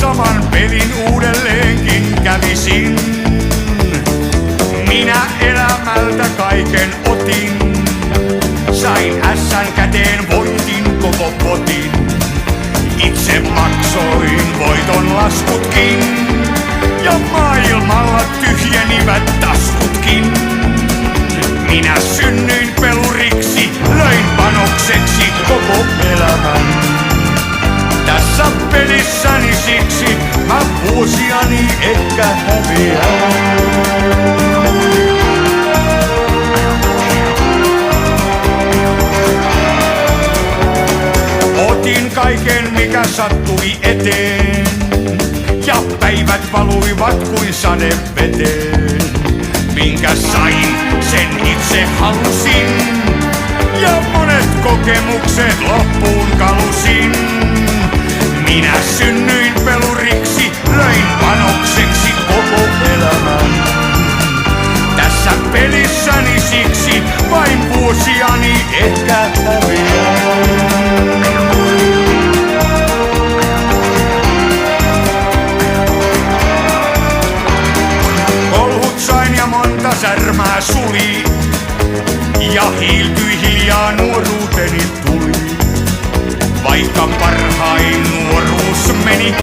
saman pelin uudelleenkin kävisin. Minä elämältä kaiken otin. Sain ässän käteen, voitin koko potin. Itse maksoin voiton laskutkin. Ja maailmalla tyhjenivät taskutkin. Minä synnyin peluriksi, löin panokseksi koko elämän. Tässä pelissäni siksi mä vuosiani ehkä häviän. Otin kaiken mikä sattui eteen. Ja päivät valuivat kuin sadeveteen. Minkä sain, sen itse halusin. Ja monet kokemukset loppuun kalusin. Minä synnyin peluriksi, löin panokseksi koko elämän. Tässä pelissäni siksi vain vuosiani ehkä häviän. Kolhut sain ja monta särmää suli. Ja hiiltyi hiljaa nuoruuteni tuli. Vaikka parhain nuoruus meni